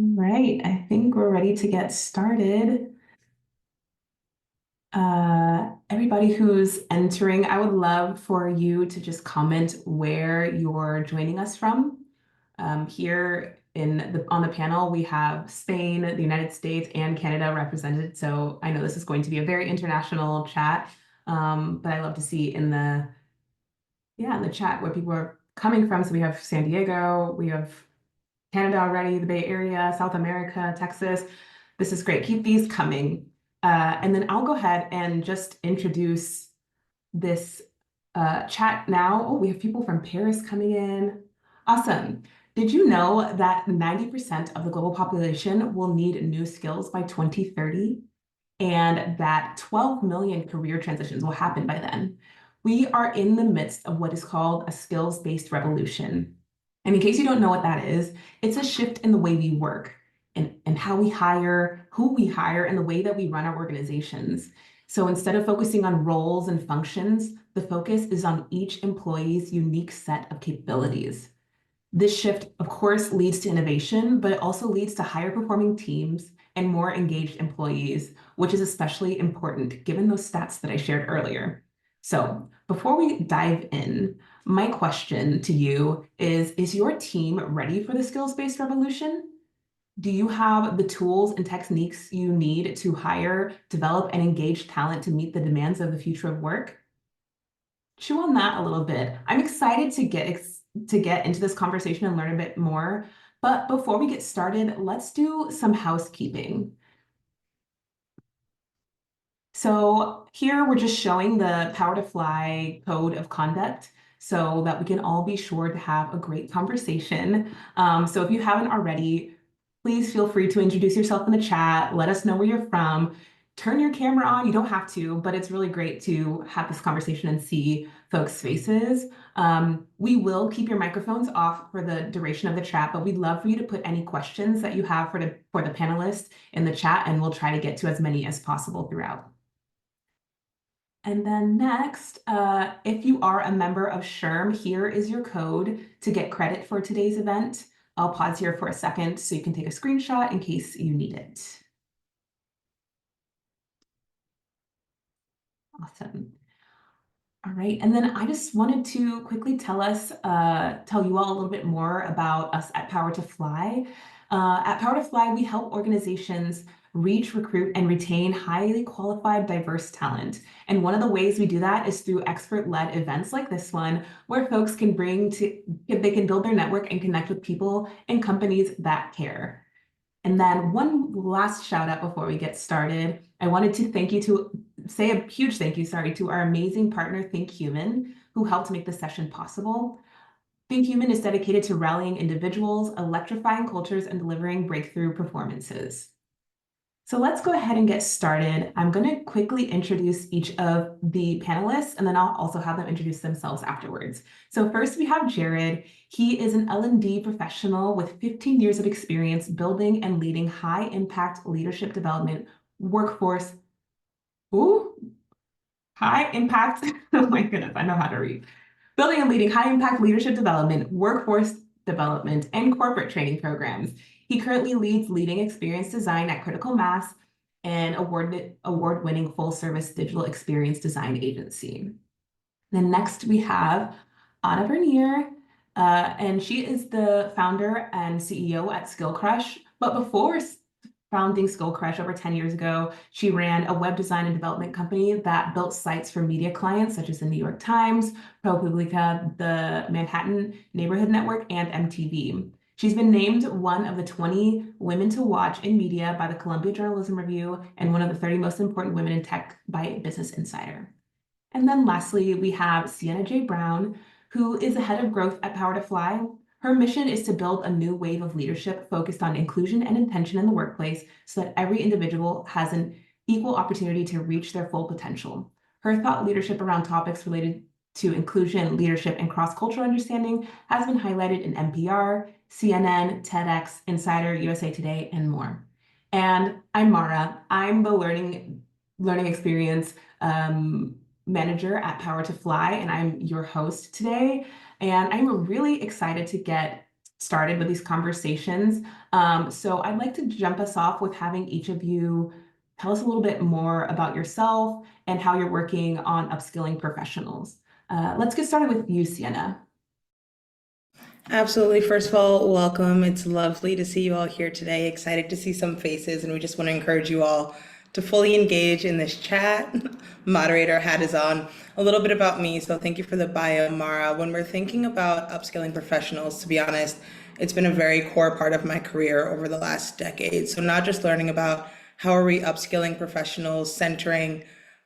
Right, I think we're ready to get started. Everybody who's entering, I would love for you to just comment where you're joining us from. Here on the panel, we have Spain, the United States, and Canada represented. So I know this is going to be a very international chat, but I love to see in the chat where people are coming from. So we have San Diego, we have Canada already, the Bay Area, South America, Texas. This is great. Keep these coming. And then I'll go ahead and just introduce this chat now. Oh, we have people from Paris coming in. Awesome. Did you know that 90% of the global population will need new skills by 2030? And that 12 million career transitions will happen by then. We are in the midst of what is called a skills-based revolution. And in case you don't know what that is, it's a shift in the way we work and how we hire, who we hire, and the way that we run our organizations. So instead of focusing on roles and functions, the focus is on each employee's unique set of capabilities. This shift, of course, leads to innovation, but it also leads to higher performing teams and more engaged employees, which is especially important given those stats that I shared earlier. So before we dive in, my question to you is your team ready for the skills-based revolution? Do you have the tools and techniques you need to hire, develop, and engage talent to meet the demands of the future of work? Chew on that a little bit. I'm excited to get into this conversation and learn a bit more. But before we get started, let's do some housekeeping. So here we're just showing the Power to Fly code of conduct so that we can all be sure to have a great conversation. So if you haven't already, please feel free to introduce yourself in the chat. Let us know where you're from. Turn your camera on. You don't have to, but it's really great to have this conversation and see folks' faces. We will keep your microphones off for the duration of the chat, but we'd love for you to put any questions that you have for the panelists in the chat, and we'll try to get to as many as possible throughout. And then next, if you are a member of SHRM, here is your code to get credit for today's event. I'll pause here for a second so you can take a screenshot in case you need it. Awesome. All right, and then I just wanted to quickly tell you all a little bit more about us at Power to Fly. At Power to Fly, we help organizations reach, recruit, and retain highly qualified, diverse talent. And one of the ways we do that is through expert-led events like this one, where folks can they can build their network and connect with people and companies that care. And then one last shout out before we get started. I wanted to say a huge thank you, to our amazing partner, Think Human, who helped make this session possible. Think Human is dedicated to rallying individuals, electrifying cultures, and delivering breakthrough performances. So let's go ahead and get started. I'm going to quickly introduce each of the panelists, and then I'll also have them introduce themselves afterwards. So first we have Jared. He is an L&D professional with 15 years of experience building and leading high-impact leadership development workforce. Ooh, high impact. Oh my goodness, I know how to read. Building and leading high-impact leadership development, workforce development, and corporate training programs. He currently leads leading experience design at Critical Mass, an award-winning full-service digital experience design agency. Then next we have Anna Vernier, and she is the founder and CEO at Skill Crush. But before founding Skill Crush over 10 years ago, she ran a web design and development company that built sites for media clients such as the New York Times, ProPublica, the Manhattan Neighborhood Network, and MTV. She's been named one of the 20 women to watch in media by the Columbia Journalism Review and one of the 30 most important women in tech by Business Insider. And then lastly, we have Sienna J. Brown, who is the head of growth at Power to Fly. Her mission is to build a new wave of leadership focused on inclusion and intention in the workplace so that every individual has an equal opportunity to reach their full potential. Her thought leadership around topics related to inclusion, leadership, and cross-cultural understanding has been highlighted in NPR, CNN, TEDx, Insider, USA Today, and more. And I'm Mara. I'm the learning experience manager at Power to Fly, and I'm your host today. And I'm really excited to get started with these conversations. So I'd like to jump us off with having each of you tell us a little bit more about yourself and how you're working on upskilling professionals. Let's get started with you, Sienna. Absolutely. First of all, welcome. It's lovely to see you all here today. Excited to see some faces, and we just want to encourage you all to fully engage in this chat. Moderator hat is on. A little bit about me. So, thank you for the bio, Mara. When we're thinking about upskilling professionals, to be honest, it's been a very core part of my career over the last decade. So, not just learning about how are we upskilling professionals, centering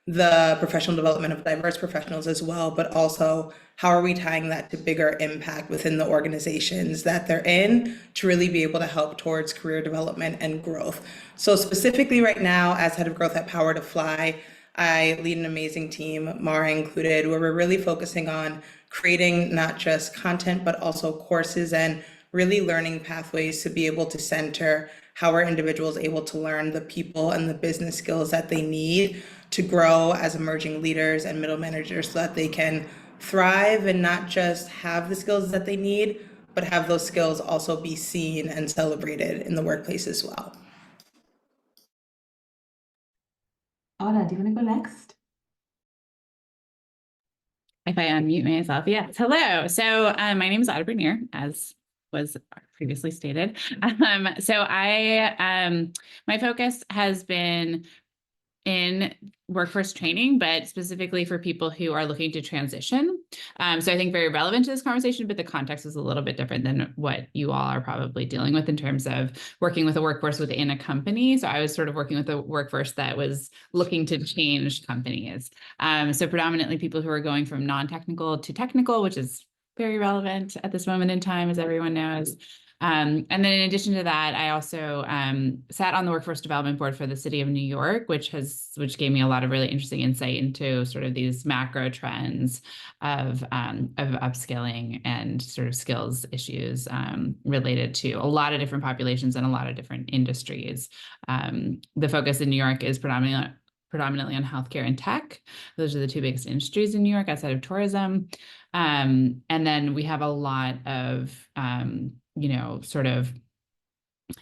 the professional development of diverse professionals as well, but also how are we tying that to bigger impact within the organizations that they're in to really be able to help towards career development and growth. So specifically right now, as head of growth at Power to Fly, I lead an amazing team, Mara included, where we're really focusing on creating not just content, but also courses and really learning pathways to be able to center how are individuals able to learn the people and the business skills that they need to grow as emerging leaders and middle managers so that they can thrive and not just have the skills that they need, but have those skills also be seen and celebrated in the workplace as well. Anna, do you want to go next? If I unmute myself, yes. Hello. So my name is Auda Bernier, as was previously stated. My focus has been in workforce training, but specifically for people who are looking to transition. So I think very relevant to this conversation, but the context is a little bit different than what you all are probably dealing with in terms of working with a workforce within a company. So I was sort of working with a workforce that was looking to change companies. So predominantly people who are going from non-technical to technical, which is very relevant at this moment in time, as everyone knows. And then in addition to that, I also sat on the workforce development board for the city of New York, which gave me a lot of really interesting insight into sort of these macro trends of upskilling and sort of skills issues related to a lot of different populations and a lot of different industries. The focus in New York is predominantly on healthcare and tech. Those are the two biggest industries in New York outside of tourism. And then we have a lot of sort of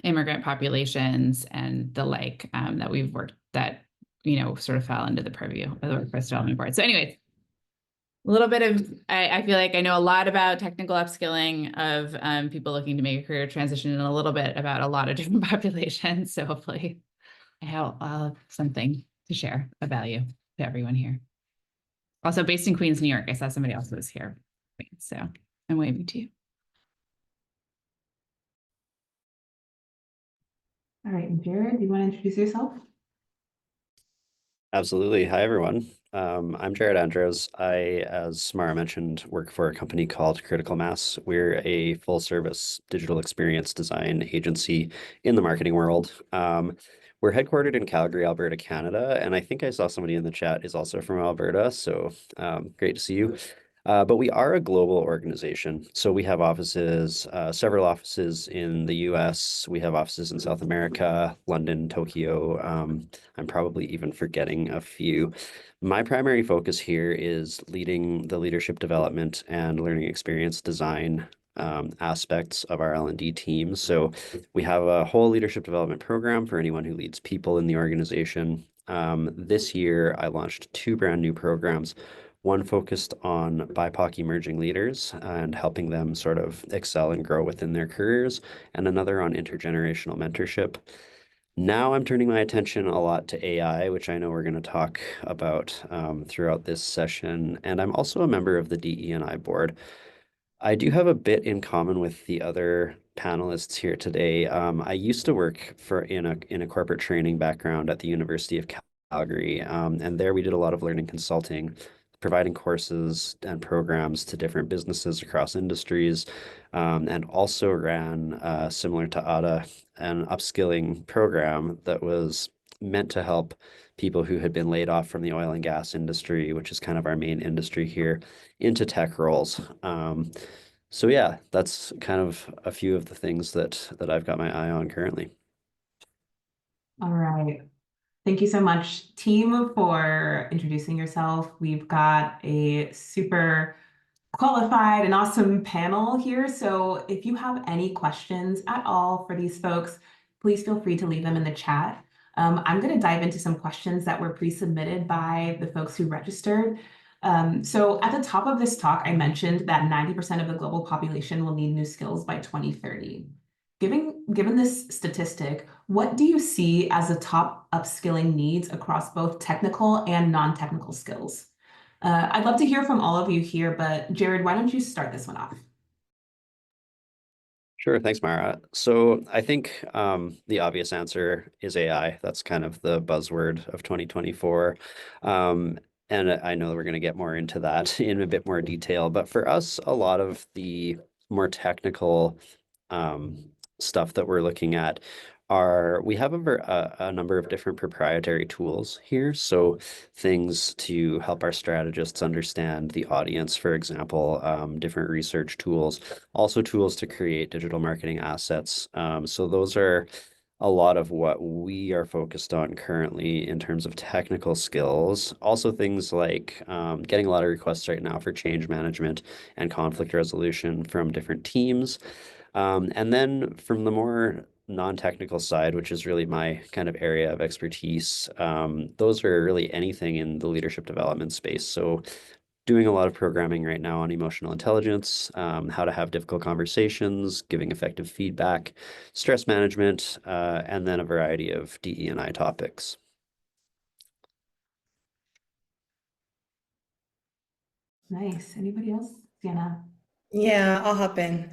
immigrant populations and the like that we've worked that, sort of fell into the purview of the Workforce Development Board. So anyways, a little bit of, I feel like I know a lot about technical upskilling of people looking to make a career transition and a little bit about a lot of different populations. So hopefully I'll have something to share of value to everyone here. Also based in Queens, New York. I saw somebody else was here. So I'm waving to you. All right, and Jared, do you want to introduce yourself? Absolutely. Hi, everyone. I'm Jared Andros. I, as Mara mentioned, work for a company called Critical Mass. We're a full-service digital experience design agency in the marketing world. We're headquartered in Calgary, Alberta, Canada, and I think I saw somebody in the chat is also from Alberta, so great to see you. But we are a global organization. So we have offices, several offices in the US. We have offices in South America, London, Tokyo. I'm probably even forgetting a few. My primary focus here is leading the leadership development and learning experience design aspects of our L&D team. So we have a whole leadership development program for anyone who leads people in the organization. This year, I launched two brand new programs. One focused on BIPOC emerging leaders and helping them sort of excel and grow within their careers, and another on intergenerational mentorship. Now I'm turning my attention a lot to AI, which I know we're going to talk about throughout this session. And I'm also a member of the DE&I board. I do have a bit in common with the other panelists here today. I used to work in a corporate training background at the University of Calgary, and there we did a lot of learning consulting, providing courses and programs to different businesses across industries, and also ran, similar to Ada, an upskilling program that was meant to help people who had been laid off from the oil and gas industry, which is kind of our main industry here, into tech roles. So yeah, that's kind of a few of the things that I've got my eye on currently. All right. Thank you so much, team, for introducing yourself. We've got a super qualified and awesome panel here. So if you have any questions at all for these folks, please feel free to leave them in the chat. I'm going to dive into some questions that were pre-submitted by the folks who registered. So at the top of this talk, I mentioned that 90% of the global population will need new skills by 2030. Given this statistic, what do you see as the top upskilling needs across both technical and non-technical skills? I'd love to hear from all of you here, but Jared, why don't you start this one off? Sure, thanks, Mara. So I think the obvious answer is AI. That's kind of the buzzword of 2024. And I know that we're going to get more into that in a bit more detail. But for us, a lot of the more technical stuff that we're looking at we have a number of different proprietary tools here. So things to help our strategists understand the audience, for example, different research tools, also tools to create digital marketing assets. So those are a lot of what we are focused on currently in terms of technical skills. Also things like getting a lot of requests right now for change management and conflict resolution from different teams. And then from the more non-technical side, which is really my kind of area of expertise, those are really anything in the leadership development space. So doing a lot of programming right now on emotional intelligence, how to have difficult conversations, giving effective feedback, stress management, and then a variety of DE&I topics. Nice. Anybody else? Sienna? Yeah, I'll hop in.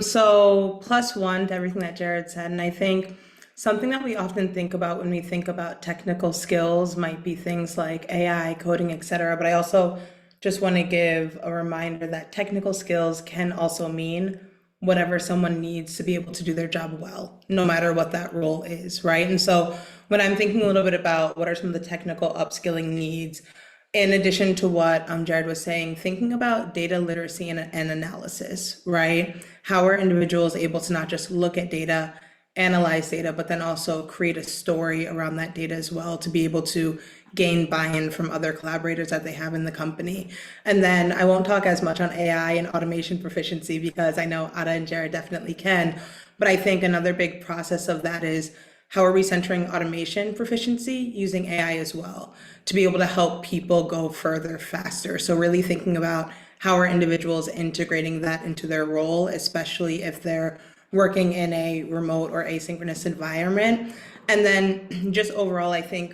So +1 to everything that Jared said, and I think something that we often think about when we think about technical skills might be things like AI, coding, etc. But I also just want to give a reminder that technical skills can also mean whatever someone needs to be able to do their job well, no matter what that role is, right? And so when I'm thinking a little bit about what are some of the technical upskilling needs, in addition to what Jared was saying, thinking about data literacy and analysis, right? How are individuals able to not just look at data, analyze data, but then also create a story around that data as well to be able to gain buy-in from other collaborators that they have in the company. And then I won't talk as much on AI and automation proficiency because I know Ada and Jared definitely can, but I think another big process of that is how are we centering automation proficiency using AI as well to be able to help people go further faster? So really thinking about how are individuals integrating that into their role, especially if they're working in a remote or asynchronous environment. And then just overall, I think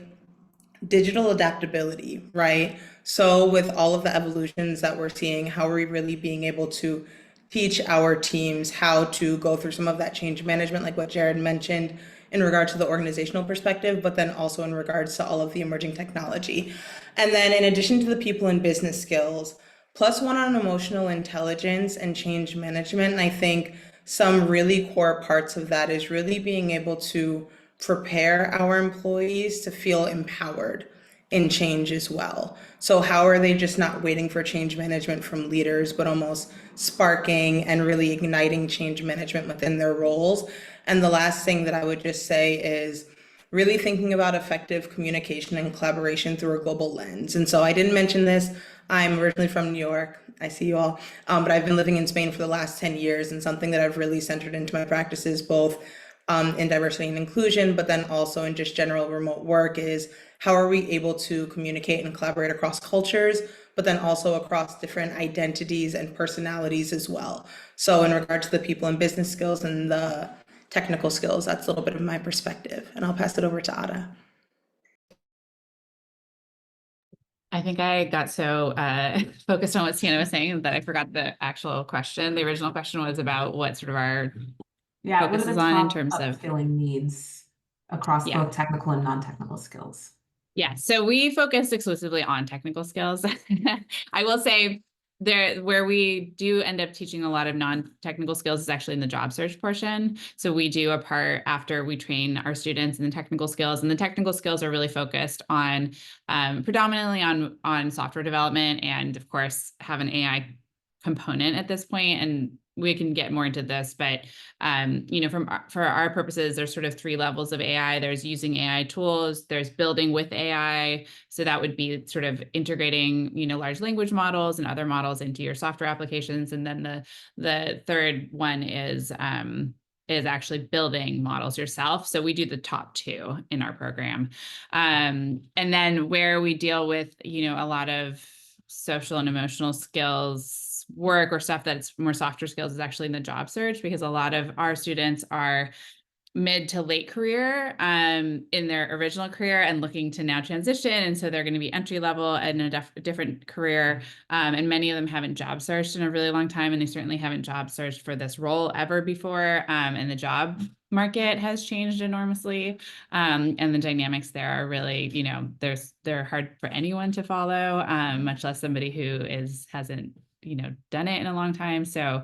digital adaptability, right? So with all of the evolutions that we're seeing, how are we really being able to teach our teams how to go through some of that change management, like what Jared mentioned, in regard to the organizational perspective, but then also in regards to all of the emerging technology. And then in addition to the people and business skills, +1 on emotional intelligence and change management. And I think some really core parts of that is really being able to prepare our employees to feel empowered in change as well. So how are they just not waiting for change management from leaders, but almost sparking and really igniting change management within their roles? And the last thing that I would just say is really thinking about effective communication and collaboration through a global lens. And so I didn't mention this. I'm originally from New York. I see you all. But I've been living in Spain for the last 10 years, and something that I've really centered into my practices, both in diversity and inclusion, but then also in just general remote work, is how are we able to communicate and collaborate across cultures, but then also across different identities and personalities as well. So in regard to the people and business skills and the technical skills, that's a little bit of my perspective. And I'll pass it over to Ada. I think I got so focused on what Sienna was saying that I forgot the actual question. The original question was about what sort of our Yeah, what are focuses the on in top terms of upskilling needs across both technical and non-technical skills? Yeah, so we focus exclusively on technical skills. I will say where we do end up teaching a lot of non-technical skills is actually in the job search portion. So we do a part after we train our students in the technical skills, and the technical skills are really focused on predominantly on software development, and of course have an AI component at this point. And we can get more into this, but for our purposes, there's sort of 3 levels of AI. There's using AI tools, there's building with AI. So that would be sort of integrating, large language models and other models into your software applications. And then the third one is actually building models yourself. So we do the top 2 in our program. And then where we deal with, a lot of social and emotional skills work or stuff that's more softer skills is actually in the job search, because a lot of our students are mid to late career in their original career and looking to now transition. And so they're going to be entry level in a different career. And many of them haven't job searched in a really long time. And they certainly haven't job searched for this role ever before. And the job market has changed enormously. And the dynamics there are really, they're hard for anyone to follow, much less somebody who hasn't, done it in a long time. So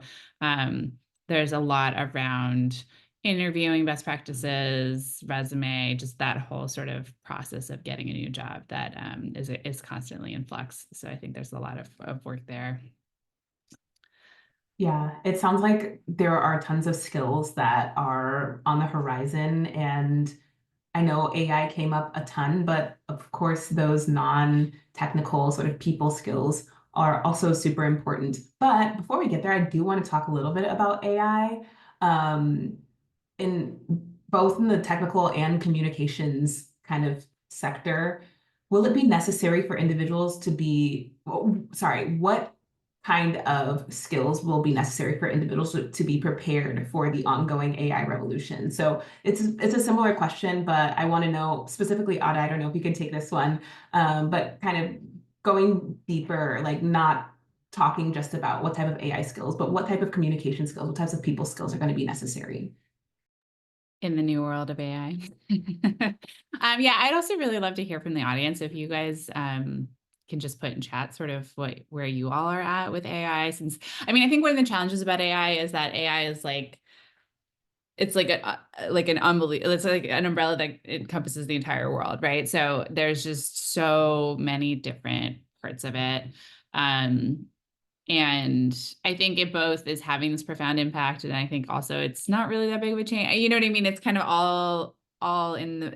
there's a lot around interviewing, best practices, resume, just that whole sort of process of getting a new job that is constantly in flux. So I think there's a lot of work there. Yeah, it sounds like there are tons of skills that are on the horizon, and I know AI came up a ton, but of course, those non-technical sort of people skills are also super important. But before we get there, I do want to talk a little bit about AI. In both in the technical and communications kind of sector, will it be necessary for individuals to what kind of skills will be necessary for individuals to be prepared for the ongoing AI revolution? So it's a similar question, but I want to know specifically, Ada, I don't know if you can take this one, but kind of going deeper, like not talking just about what type of AI skills, but what type of communication skills, what types of people skills are going to be necessary. In the new world of AI. Yeah, I'd also really love to hear from the audience if you guys can just put in chat sort of where you all are at with AI. Since I think one of the challenges about AI is that AI is like, it's like an unbelievable, it's like an umbrella that encompasses the entire world, right? So there's just so many different parts of it. And I think it both is having this profound impact, and I think also it's not really that big of a change. You know what I mean? It's kind of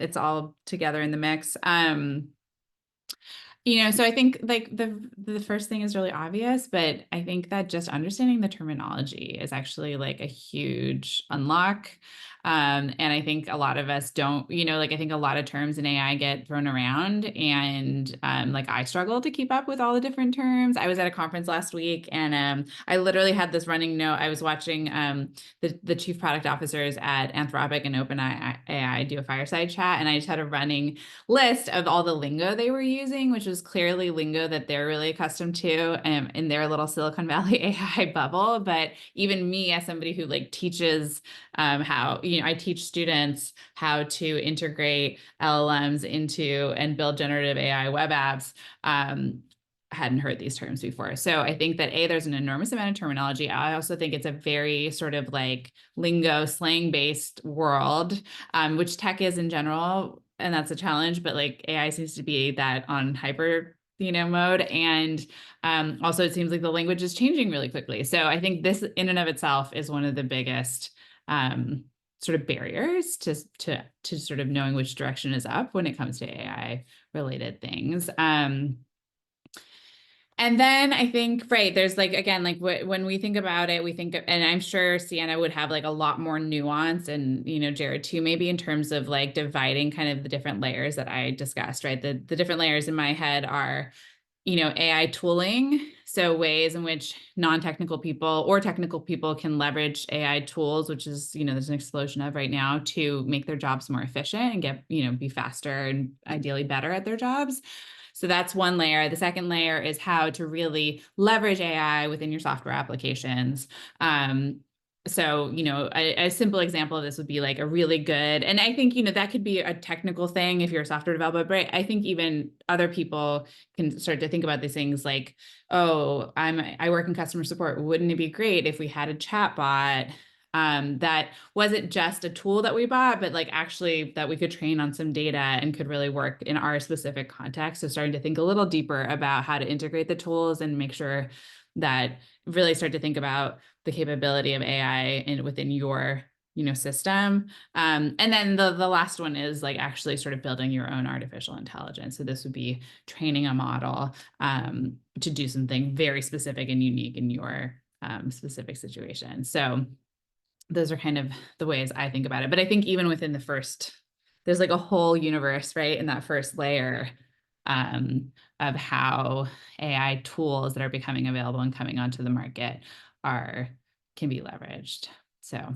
it's all together in the mix. So I think like the first thing is really obvious, but I think that just understanding the terminology is actually like a huge unlock. And I think a lot of us don't, like I think a lot of terms in AI get thrown around, and like I struggle to keep up with all the different terms. I was at a conference last week, and I literally had this running note. I was watching the chief product officers at Anthropic and OpenAI do a fireside chat, and I just had a running list of all the lingo they were using, which was clearly lingo that they're really accustomed to in their little Silicon Valley AI bubble. But even me, as somebody who like teaches how, I teach students how to integrate LLMs into and build generative AI web apps, hadn't heard these terms before. So I think that there's an enormous amount of terminology. I also think it's a very sort of like lingo slang based world, which tech is in general. And that's a challenge, but like AI seems to be that on hyper, mode. And also it seems like the language is changing really quickly. So I think this in and of itself is one of the biggest sort of barriers to sort of knowing which direction is up when it comes to AI related things. And then I think, right, there's like, again, like when we think about it, we think, and I'm sure Sienna would have like a lot more nuance, and, Jared too, maybe in terms of like dividing kind of the different layers that I discussed, right? The different layers in my head are, AI tooling. So ways in which non-technical people or technical people can leverage AI tools, which is, there's an explosion of right now, to make their jobs more efficient and get, be faster and ideally better at their jobs. So that's one layer. The second layer is how to really leverage AI within your software applications. So, a simple example of this would be like a really good, and I think, that could be a technical thing if you're a software developer, but I think even other people can start to think about these things like, oh, I work in customer support. Wouldn't it be great if we had a chat bot that wasn't just a tool that we bought, but like actually that we could train on some data and could really work in our specific context? So starting to think a little deeper about how to integrate the tools and make sure that really start to think about the capability of AI within your system. And then the last one is like actually sort of building your own artificial intelligence. So this would be training a model to do something very specific and unique in your specific situation. So those are kind of the ways I think about it. But I think even within the first, there's like a whole universe, right, in that first layer of how AI tools that are becoming available and coming onto the market can be leveraged. So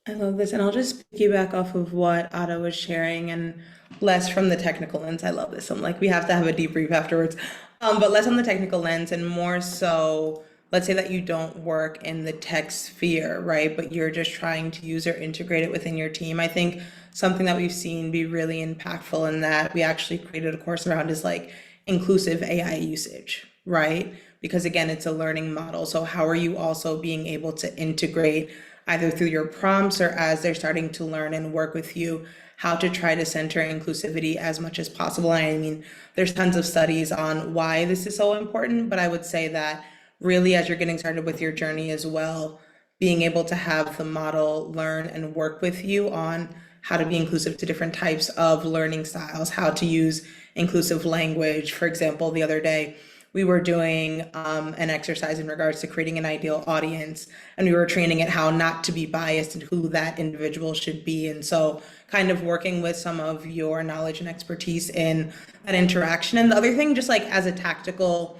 I love this, and I'll just piggyback off of what Ada was sharing, and less from the technical lens. I love this. I'm like, we have to have a debrief afterwards, but less on the technical lens and more so. Let's say that you don't work in the tech sphere, right? But you're just trying to use or integrate it within your team. I think something that we've seen be really impactful and that we actually created a course around is like inclusive AI usage, right? Because again, it's a learning model. So how are you also being able to integrate either through your prompts or as they're starting to learn and work with you, how to try to center inclusivity as much as possible? And I mean, there's tons of studies on why this is so important, but I would say that really as you're getting started with your journey as well, being able to have the model learn and work with you on how to be inclusive to different types of learning styles, how to use inclusive language. For example, the other day, we were doing an exercise in regards to creating an ideal audience, and we were training it how not to be biased and who that individual should be. And so kind of working with some of your knowledge and expertise in that interaction. And the other thing, just like as a tactical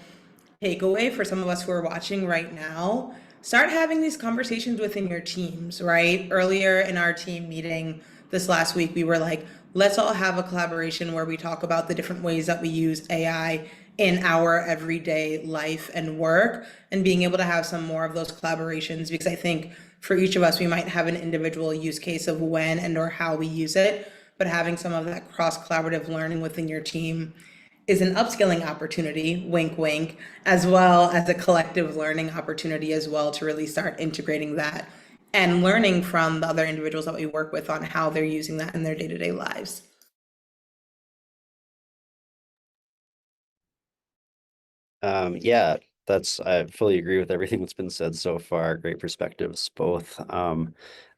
takeaway for some of us who are watching right now, start having these conversations within your teams, right? Earlier in our team meeting this last week, we were like, let's all have a collaboration where we talk about the different ways that we use AI in our everyday life and work, and being able to have some more of those collaborations, because I think for each of us, we might have an individual use case of when and or how we use it, but having some of that cross collaborative learning within your team is an upskilling opportunity, wink, wink, as well as a collective learning opportunity as well to really start integrating that and learning from the other individuals that we work with on how they're using that in their day-to-day lives. Yeah, I fully agree with everything that's been said so far. Great perspectives, both. Ada,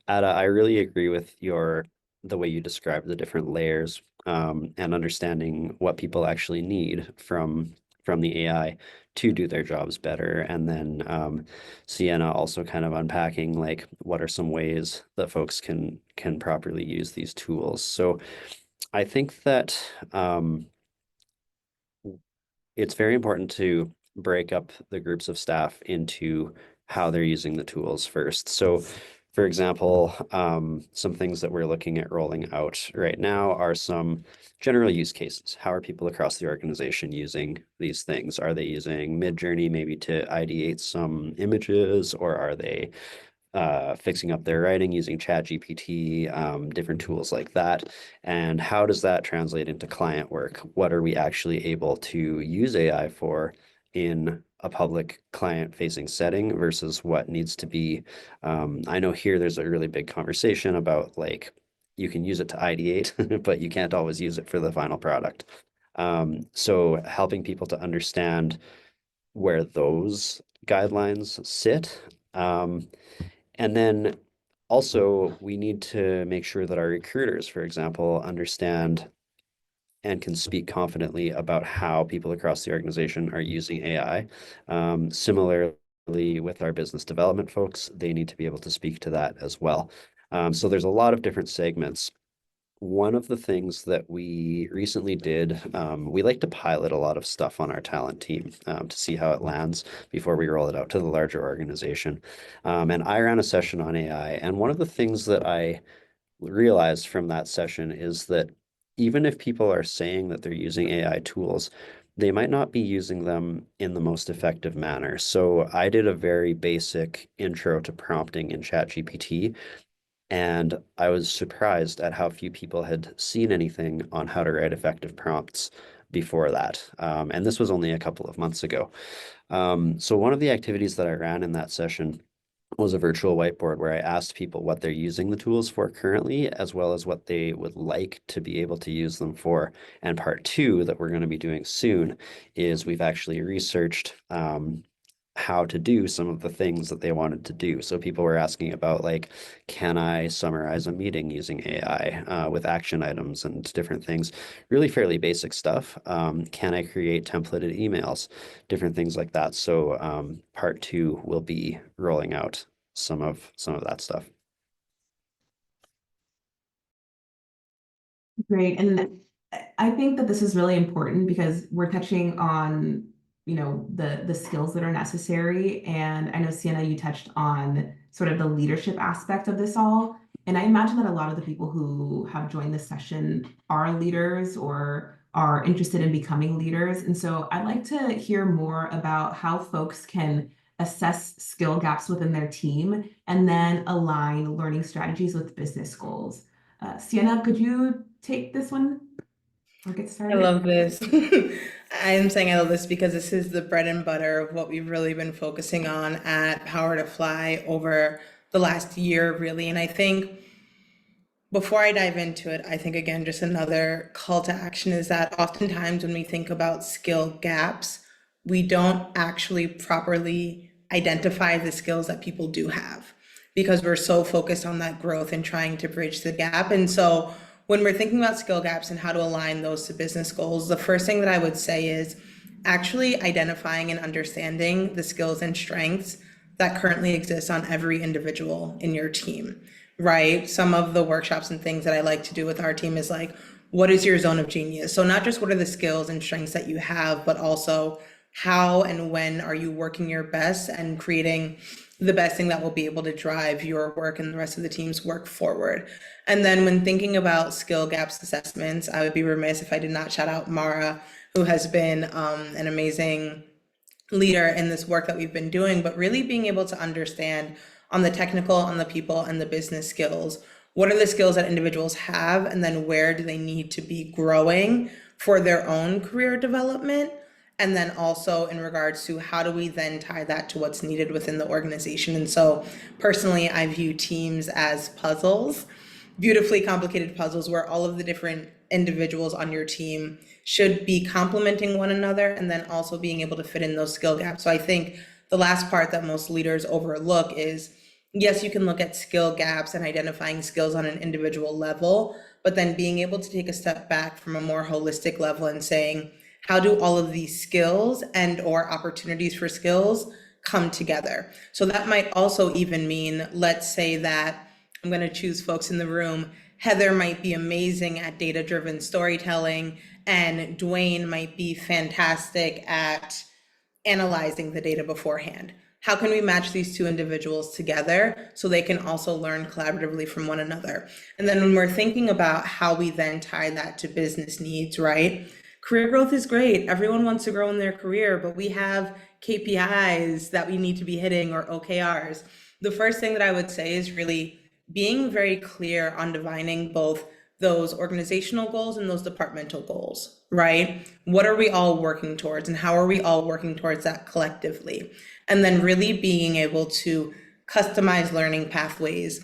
I really agree with the way you describe the different layers, and understanding what people actually need from the AI to do their jobs better. And then Sienna also kind of unpacking like what are some ways that folks can properly use these tools. So I think that it's very important to break up the groups of staff into how they're using the tools first. So, for example, some things that we're looking at rolling out right now are some general use cases. How are people across the organization using these things? Are they using Midjourney maybe to ideate some images, or are they fixing up their writing using ChatGPT, different tools like that? And how does that translate into client work? What are we actually able to use AI for in a public client-facing setting versus what needs to be? I know here there's a really big conversation about like you can use it to ideate, but you can't always use it for the final product. So helping people to understand where those guidelines sit. And then also, we need to make sure that our recruiters, for example, understand and can speak confidently about how people across the organization are using AI. Similarly, with our business development folks, they need to be able to speak to that as well. So there's a lot of different segments. One of the things that we recently did, we like to pilot a lot of stuff on our talent team to see how it lands before we roll it out to the larger organization. And I ran a session on AI. And one of the things that I realized from that session is that even if people are saying that they're using AI tools, they might not be using them in the most effective manner. So I did a very basic intro to prompting in ChatGPT, and I was surprised at how few people had seen anything on how to write effective prompts before that. And this was only a couple of months ago. So one of the activities that I ran in that session was a virtual whiteboard where I asked people what they're using the tools for currently, as well as what they would like to be able to use them for. And part two that we're going to be doing soon is we've actually researched how to do some of the things that they wanted to do. So people were asking about like, can I summarize a meeting using AI with action items and different things? Really fairly basic stuff. Can I create templated emails? Different things like that. So part two will be rolling out some of that stuff. Great. And I think that this is really important because we're touching on, the skills that are necessary. And I know, Sienna, you touched on sort of the leadership aspect of this all. And I imagine that a lot of the people who have joined this session are leaders or are interested in becoming leaders. And so I'd like to hear more about how folks can assess skill gaps within their team and then align learning strategies with business goals. Sienna, could you take this one or get I started? love this. I'm saying I love this because this is the bread and butter of what we've really been focusing on at Power to Fly over the last year, really. And I think before I dive into it, I think again, just another call to action is that oftentimes when we think about skill gaps, we don't actually properly identify the skills that people do have because we're so focused on that growth and trying to bridge the gap. And so when we're thinking about skill gaps and how to align those to business goals, the first thing that I would say is actually identifying and understanding the skills and strengths that currently exist on every individual in your team, right? Some of the workshops and things that I like to do with our team is like, what is your zone of genius? So not just what are the skills and strengths that you have, but also how and when are you working your best and creating the best thing that will be able to drive your work and the rest of the team's work forward. And then when thinking about skill gaps assessments, I would be remiss if I did not shout out Mara, who has been an amazing leader in this work that we've been doing, but really being able to understand on the technical, on the people, and the business skills, what are the skills that individuals have, and then where do they need to be growing for their own career development? And then also in regards to how do we then tie that to what's needed within the organization. And so personally, I view teams as puzzles, beautifully complicated puzzles where all of the different individuals on your team should be complementing one another and then also being able to fit in those skill gaps. So I think the last part that most leaders overlook is, yes, you can look at skill gaps and identifying skills on an individual level, but then being able to take a step back from a more holistic level and saying, how do all of these skills and or opportunities for skills come together? So that might also even mean, let's say that I'm going to choose folks in the room. Heather might be amazing at data-driven storytelling, and Dwayne might be fantastic at analyzing the data beforehand. How can we match these two individuals together so they can also learn collaboratively from one another? And then when we're thinking about how we then tie that to business needs, right? Career growth is great. Everyone wants to grow in their career, but we have KPIs that we need to be hitting or OKRs. The first thing that I would say is really being very clear on defining both those organizational goals and those departmental goals, right? What are we all working towards and how are we all working towards that collectively? And then really being able to customize learning pathways.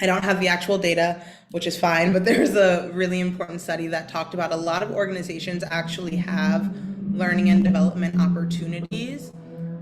I don't have the actual data, which is fine, but there's a really important study that talked about a lot of organizations actually have learning and development opportunities,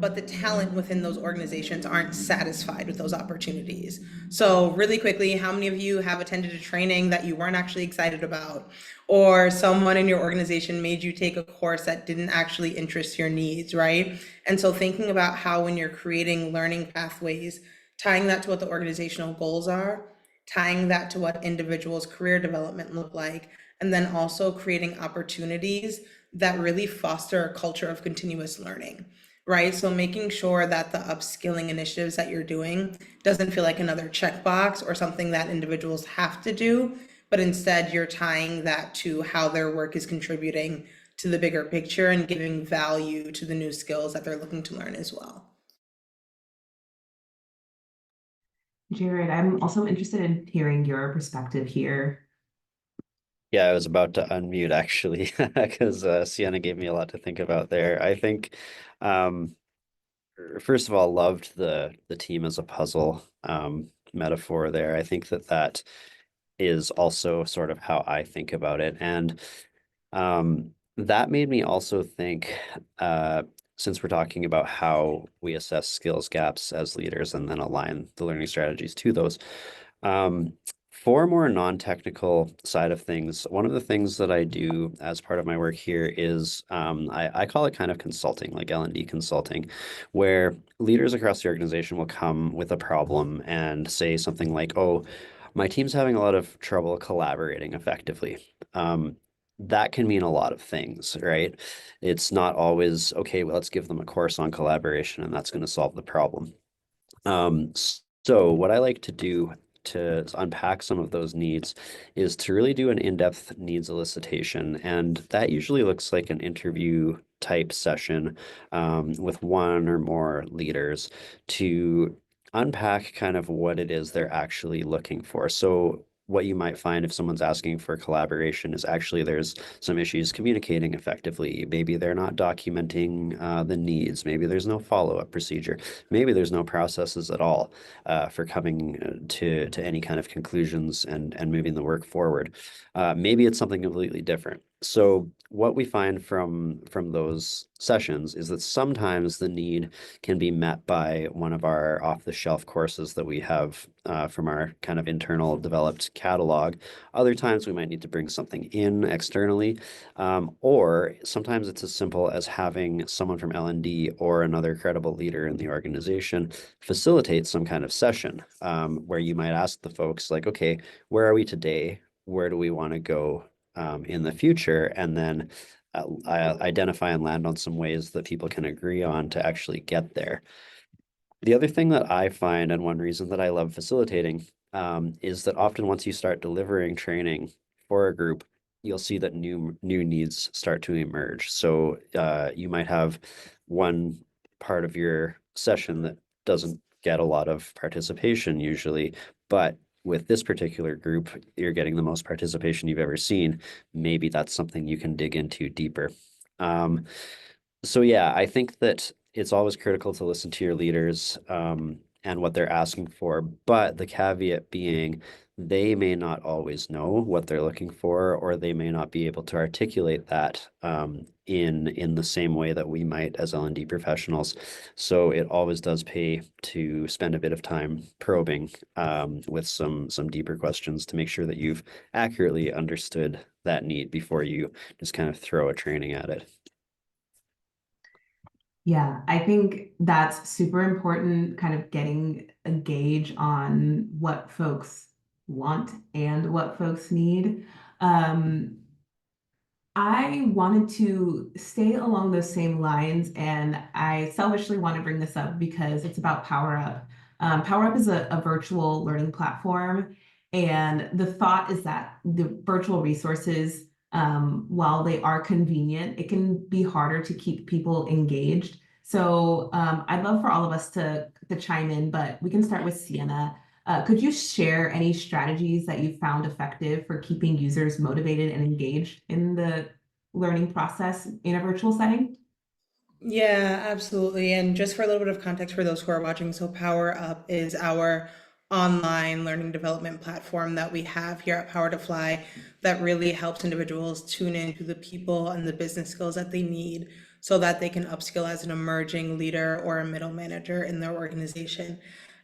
but the talent within those organizations aren't satisfied with those opportunities. So really quickly, how many of you have attended a training that you weren't actually excited about? Or someone in your organization made you take a course that didn't actually interest your needs, right? And so thinking about how when you're creating learning pathways, tying that to what the organizational goals are, tying that to what individuals' career development look like, and then also creating opportunities that really foster a culture of continuous learning, right? So making sure that the upskilling initiatives that you're doing doesn't feel like another checkbox or something that individuals have to do, but instead you're tying that to how their work is contributing to the bigger picture and giving value to the new skills that they're looking to learn as well. Jared, I'm also interested in hearing your perspective here. Yeah, I was about to unmute actually because Sienna gave me a lot to think about there. I think, um, first of all, loved the team as a puzzle metaphor there. I think that that is also sort of how I think about it, and that made me also think since we're talking about how we assess skills gaps as leaders and then align the learning strategies to those. Um, for more non-technical side of things, one of the things that I do as part of my work here is I call it kind of consulting, like L&D consulting, where leaders across the organization will come with a problem and say something like, oh, my team's having a lot of trouble collaborating effectively. That can mean a lot of things, right? It's not always, okay, well, let's give them a course on collaboration and that's going to solve the problem. So what I like to do to unpack some of those needs is to really do an in-depth needs elicitation. And that usually looks like an interview type session with one or more leaders to unpack kind of what it is they're actually looking for. So what you might find if someone's asking for collaboration is actually there's some issues communicating effectively. Maybe they're not documenting the needs. Maybe there's no follow-up procedure. Maybe there's no processes at all for coming to any kind of conclusions and moving the work forward. Maybe it's something completely different. So what we find from those sessions is that sometimes the need can be met by one of our off-the-shelf courses that we have from our kind of internal developed catalog. Other times we might need to bring something in externally, or sometimes it's as simple as having someone from L&D or another credible leader in the organization facilitate some kind of session where you might ask the folks like, okay, where are we today? Where do we want to go in the future? And then identify and land on some ways that people can agree on to actually get there. The other thing that I find, and one reason that I love facilitating, is that often once you start delivering training for a group, you'll see that new needs start to emerge. So you might have one part of your session that doesn't get a lot of participation usually, but with this particular group, you're getting the most participation you've ever seen. Maybe that's something you can dig into deeper. So yeah, I think that it's always critical to listen to your leaders and what they're asking for, but the caveat being they may not always know what they're looking for, or they may not be able to articulate that in the same way that we might as L&D professionals. So it always does pay to spend a bit of time probing with some deeper questions to make sure that you've accurately understood that need before you just kind of throw a training at it. Yeah, I think that's super important, kind of getting a gauge on what folks want and what folks need. Um, I wanted to stay along those same lines, and I selfishly want to bring this up because it's about Power Up. Power Up is a virtual learning platform, and the thought is that the virtual resources, while they are convenient, it can be harder to keep people engaged. So I'd love for all of us to chime in, but we can start with Sienna. Could you share any strategies that you found effective for keeping users motivated and engaged in the learning process in a virtual setting? Yeah, absolutely. And just for a little bit of context for those who are watching, so Power Up is our online learning development platform that we have here at Power to Fly that really helps individuals tune into the people and the business skills that they need so that they can upskill as an emerging leader or a middle manager in their organization.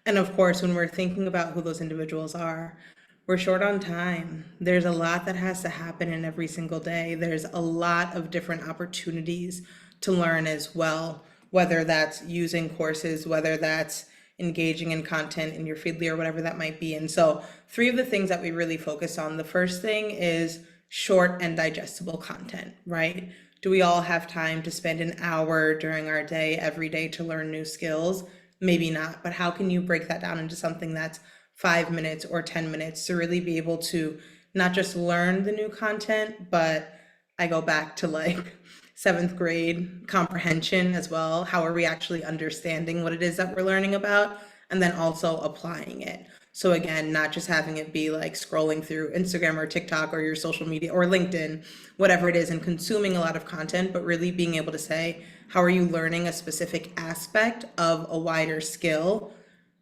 And of course, when we're thinking about who those individuals are, we're short on time. There's a lot that has to happen in every single day. There's a lot of different opportunities to learn as well, whether that's using courses, whether that's engaging in content in your Feedly or whatever that might be. And so, three of the things that we really focus on, the first thing is short and digestible content, right? Do we all have time to spend an hour during our day every day to learn new skills? Maybe not, but how can you break that down into something that's 5 minutes or 10 minutes to really be able to not just learn the new content, but I go back to like seventh grade comprehension as well. How are we actually understanding what it is that we're learning about? And then also applying it. So again, not just having it be like scrolling through Instagram or TikTok or your social media or LinkedIn, whatever it is, and consuming a lot of content, but really being able to say, how are you learning a specific aspect of a wider skill,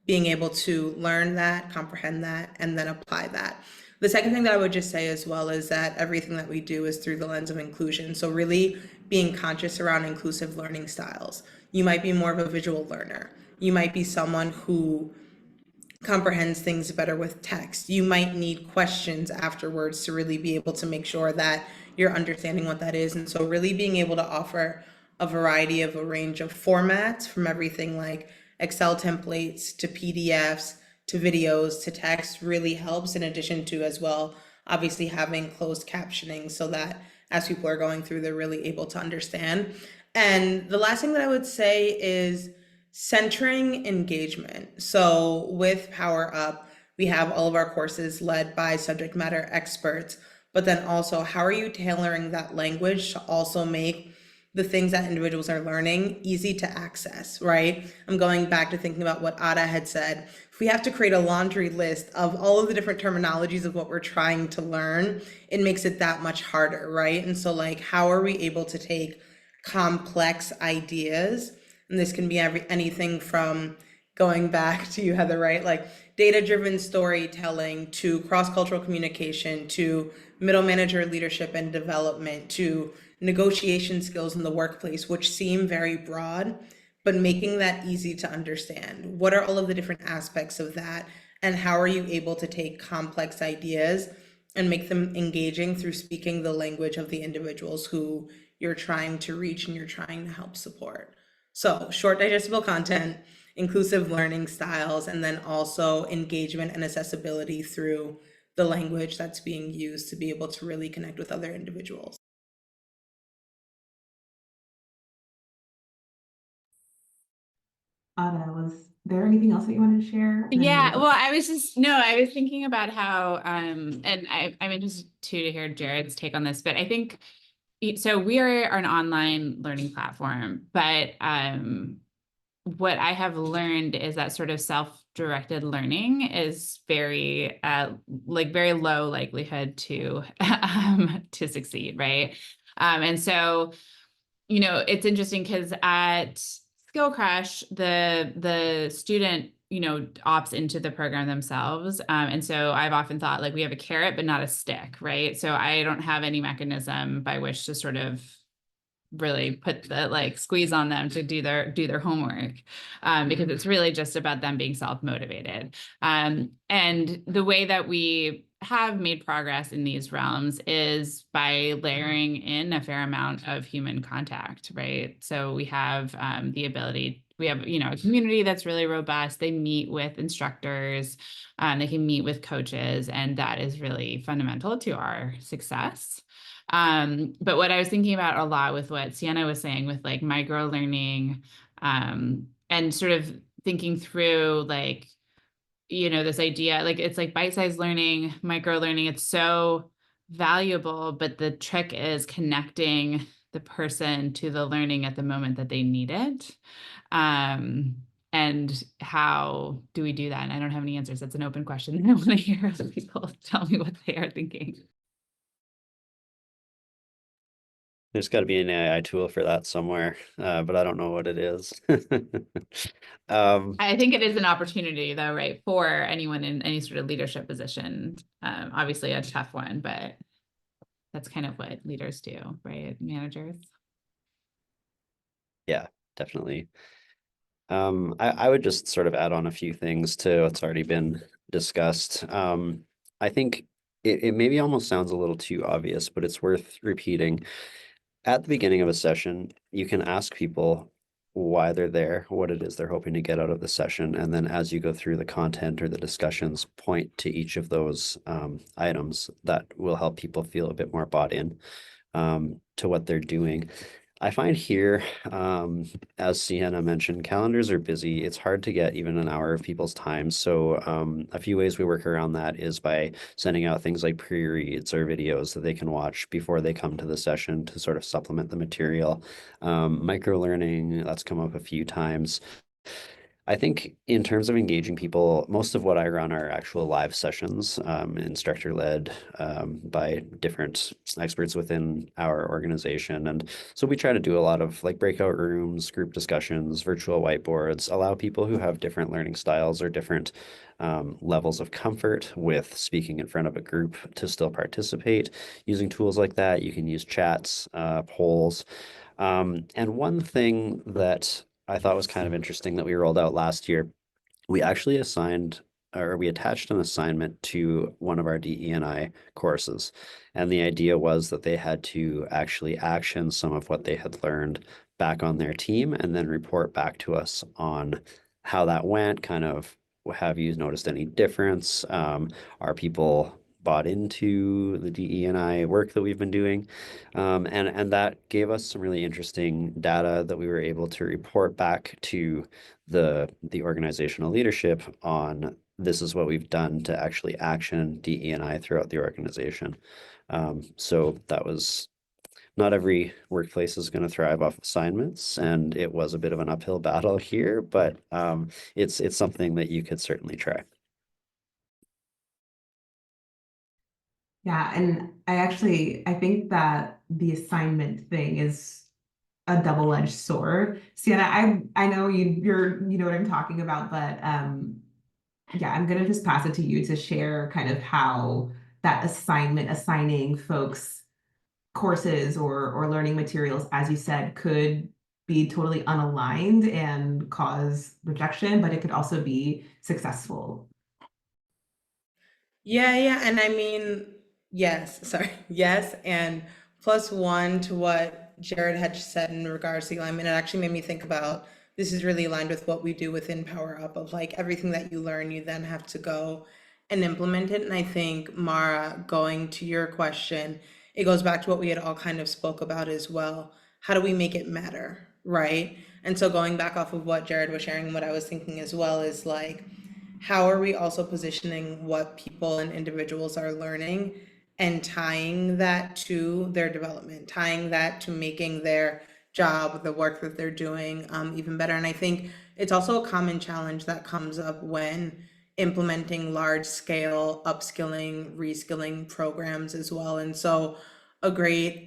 being able to learn that, comprehend that, and then apply that. The second thing that I would just say as well is that everything that we do is through the lens of inclusion. So really being conscious around inclusive learning styles. You might be more of a visual learner. You might be someone who comprehends things better with text. You might need questions afterwards to really be able to make sure that you're understanding what that is. And so really being able to offer a variety of a range of formats, from everything like Excel templates to PDFs to videos to text, really helps, in addition to as well obviously having closed captioning so that as people are going through, they're really able to understand. And the last thing that I would say is centering engagement. So with Power Up, we have all of our courses led by subject matter experts, but then also how are you tailoring that language to also make the things that individuals are learning easy to access, right? I'm going back to thinking about what Ada had said. If we have to create a laundry list of all of the different terminologies of what we're trying to learn, it makes it that much harder, right? And so like, how are we able to take complex ideas, and this can be anything from going back to you, Heather, right? Like data-driven storytelling to cross-cultural communication to middle manager leadership and development to negotiation skills in the workplace, which seem very broad, but making that easy to understand. What are all of the different aspects of that? And how are you able to take complex ideas and make them engaging through speaking the language of the individuals who you're trying to reach and you're trying to help support? So short digestible content, inclusive learning styles, and then also engagement and accessibility through the language that's being used to be able to really connect with other individuals. Ada, was there anything else that you wanted to share? And then Yeah, we'll well, I was thinking about how, and I'm interested too to hear Jared's take on this, but I think, so we are an online learning platform, but what I have learned is that sort of self-directed learning is very, like very low likelihood to succeed, right? And so, it's interesting because at Skill Crush, the student, opts into the program themselves. And so I've often thought like we have a carrot, but not a stick, right? So I don't have any mechanism by which to sort of really put the like squeeze on them to do their homework, because it's really just about them being self-motivated. And the way that we have made progress in these realms is by layering in a fair amount of human contact, right? So we have the ability, we have, a community that's really robust. They meet with instructors, they can meet with coaches, and that is really fundamental to our success. But what I was thinking about a lot with what Sienna was saying with like micro learning, and sort of thinking through like, this idea, like it's like bite-sized learning, micro learning, it's so valuable, but the trick is connecting the person to the learning at the moment that they need it. And how do we do that? And I don't have any answers. That's an open question. I want to hear other people tell me what they are thinking. There's got to be an AI tool for that somewhere, but I don't know what it is. I think it is an opportunity though, right? For anyone in any sort of leadership position. Obviously a tough one, but that's kind of what leaders do, right? Managers. Yeah, definitely. I would just sort of add on a few things to what's already been discussed. I think it maybe almost sounds a little too obvious, but it's worth repeating. At the beginning of a session, you can ask people why they're there, what it is they're hoping to get out of the session. And then as you go through the content or the discussions, point to each of those items that will help people feel a bit more bought in to what they're doing. I find here, as Sienna mentioned, calendars are busy. It's hard to get even an hour of people's time. So a few ways we work around that is by sending out things like pre-reads or videos that they can watch before they come to the session to sort of supplement the material. Micro learning, that's come up a few times. I think in terms of engaging people, most of what I run are actual live sessions, instructor-led, by different experts within our organization. And so we try to do a lot of like breakout rooms, group discussions, virtual whiteboards, allow people who have different learning styles or different levels of comfort with speaking in front of a group to still participate. Using tools like that, you can use chats, polls. And one thing that I thought was kind of interesting that we rolled out last year, we actually assigned or we attached an assignment to one of our DE&I courses. And the idea was that they had to actually action some of what they had learned back on their team and then report back to us on how that went, kind of have you noticed any difference? Are people bought into the DE&I work that we've been doing? And that gave us some really interesting data that we were able to report back to the organizational leadership on this is what we've done to actually action DE&I throughout the organization. So that was not every workplace is going to thrive off assignments, and it was a bit of an uphill battle here, but it's something that you could certainly try. Yeah, and I think that the assignment thing is a double-edged sword. Sienna, I know you know what I'm talking about, but yeah, I'm gonna just pass it to you to share kind of how that assigning folks courses or learning materials, as you said, could be totally unaligned and cause rejection, but it could also be successful. Yeah, yeah. And I mean, yes, sorry. Yes. And plus one to what Jared had said in regards to alignment, it actually made me think about this is really aligned with what we do within Power Up of like everything that you learn, you then have to go and implement it. And I think, Mara, going to your question, it goes back to what we had all kind of spoke about as well. How do we make it matter? Right. And so going back off of what Jared was sharing, what I was thinking as well is like, how are we also positioning what people and individuals are learning and tying that to their development, tying that to making their job, the work that they're doing, even better. And I think it's also a common challenge that comes up when implementing large scale upskilling, reskilling programs as well. And so a great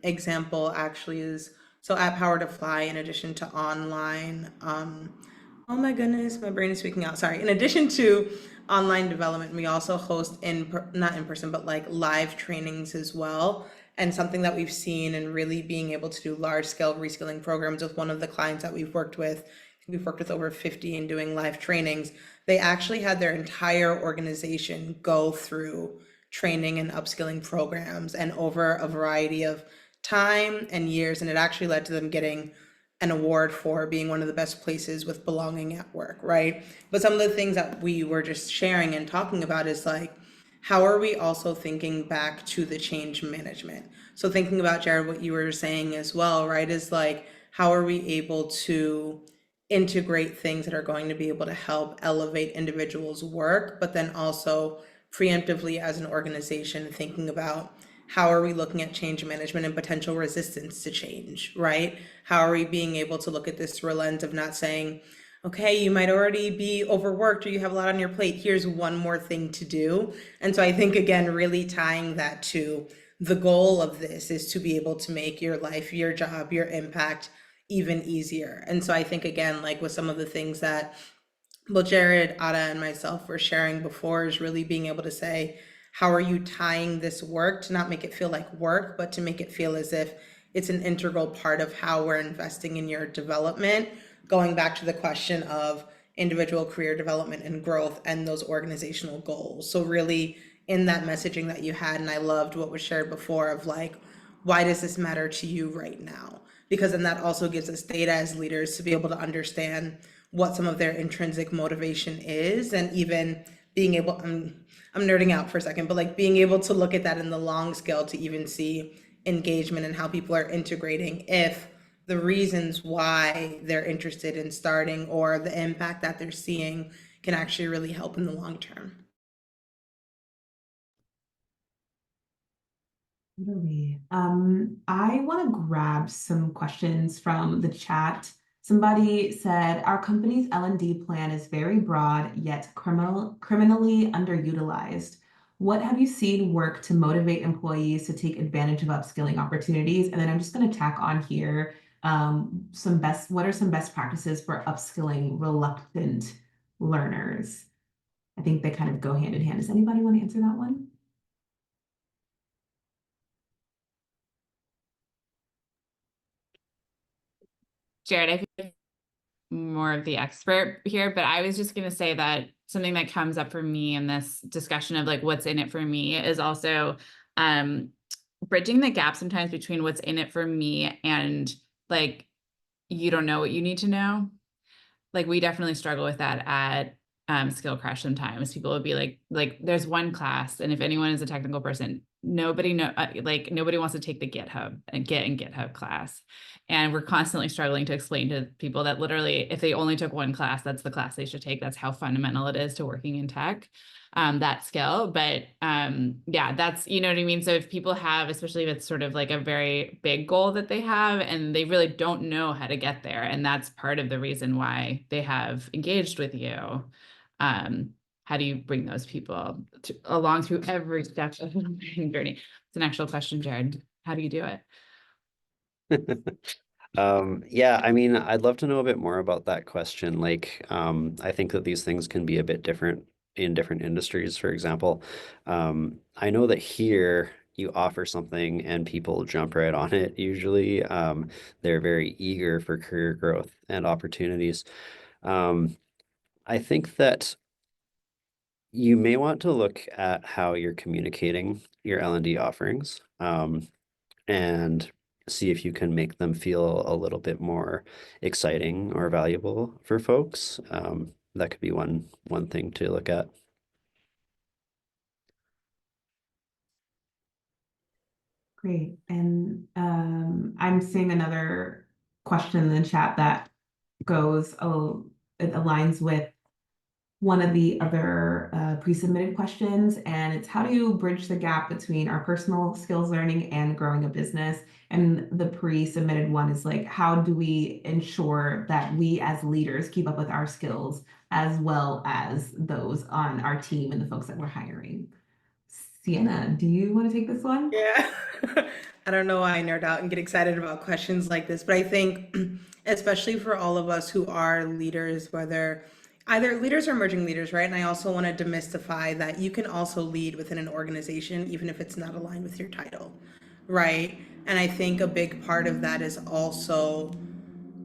example actually is so at Power to Fly, in addition to online, oh my goodness, my brain is speaking out. Sorry. In addition to online development, we also host not in person, but like live trainings as well. And something that we've seen and really being able to do large scale reskilling programs with one of the clients that we've worked with. We've worked with over 50 in doing live trainings. They actually had their entire organization go through training and upskilling programs and over a variety of time and years. And it actually led to them getting an award for being one of the best places with belonging at work, right? But some of the things that we were just sharing and talking about is like, how are we also thinking back to the change management? So thinking about, Jared, what you were saying as well, right, is like, how are we able to integrate things that are going to be able to help elevate individuals' work, but then also preemptively as an organization thinking about how are we looking at change management and potential resistance to change, right? How are we being able to look at this through a lens of not saying, okay, you might already be overworked or you have a lot on your plate, here's one more thing to do. And so I think, again, really tying that to the goal of this is to be able to make your life, your job, your impact even easier. And so I think, again, like with some of the things that well, Jared, Ada, and myself were sharing before is really being able to say, how are you tying this work to not make it feel like work, but to make it feel as if it's an integral part of how we're investing in your development, going back to the question of individual career development and growth and those organizational goals. So really in that messaging that you had, and I loved what was shared before of like, why does this matter to you right now? Because then that also gives us data as leaders to be able to understand what some of their intrinsic motivation is, and even being able, I'm nerding out for a second, but like being able to look at that in the long scale to even see engagement and how people are integrating if the reasons why they're interested in starting or the impact that they're seeing can actually really help in the long term. Totally. I want to grab some questions from the chat. Somebody said, our company's L&D plan is very broad, yet criminally underutilized. What have you seen work to motivate employees to take advantage of upskilling opportunities? And then I'm just going to tack on here what are some best practices for upskilling reluctant learners? I think they kind of go hand in hand. Does anybody want to answer that one? Jared, I think more of the expert here, but I was just going to say that something that comes up for me in this discussion of like what's in it for me is also bridging the gap sometimes between what's in it for me and like you don't know what you need to know. Like we definitely struggle with that at Skill Crush sometimes. People would be like there's one class, and if anyone is a technical person, nobody wants to take the Git and GitHub class. And we're constantly struggling to explain to people that literally if they only took one class, that's the class they should take. That's how fundamental it is to working in tech, that skill. But yeah, that's, you know what I mean? So if people have, especially if it's sort of like a very big goal that they have and they really don't know how to get there, and that's part of the reason why they have engaged with you, how do you bring those people along through every step of the learning journey? It's an actual question, Jared. How do you do it? Yeah, I mean, I'd love to know a bit more about that question. Like, I think that these things can be a bit different in different industries. For example, I know that here you offer something and people jump right on it. Usually, they're very eager for career growth and opportunities. I think that you may want to look at how you're communicating your L&D offerings, and see if you can make them feel a little bit more exciting or valuable for folks. That could be one thing to look at. Great. And I'm seeing another question in the chat that goes, oh, it aligns with one of the other pre-submitted questions, and it's how do you bridge the gap between our personal skills learning and growing a business? And the pre-submitted one is like, how do we ensure that we as leaders keep up with our skills as well as those on our team and the folks that we're hiring? Sienna, do you want to take this one? Yeah. I don't know why I nerd out and get excited about questions like this, but I think, especially for all of us who are leaders, whether either leaders or emerging leaders, right? And I also want to demystify that you can also lead within an organization, even if it's not aligned with your title, right? And I think a big part of that is also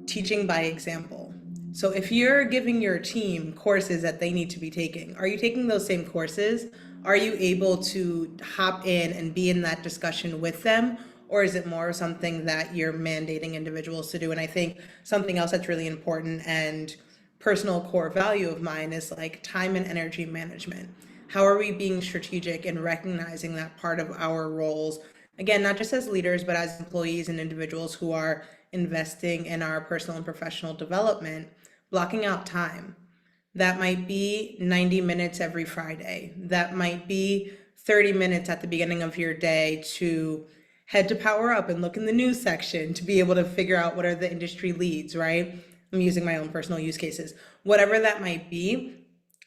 teaching by example. So if you're giving your team courses that they need to be taking, are you taking those same courses? Are you able to hop in and be in that discussion with them? Or is it more something that you're mandating individuals to do? And I think something else that's really important and personal core value of mine is like time and energy management. How are we being strategic and recognizing that part of our roles, again, not just as leaders, but as employees and individuals who are investing in our personal and professional development, blocking out time? That might be 90 minutes every Friday. That might be 30 minutes at the beginning of your day to head to Power Up and look in the news section to be able to figure out what are the industry leads, right? I'm using my own personal use cases, whatever that might be.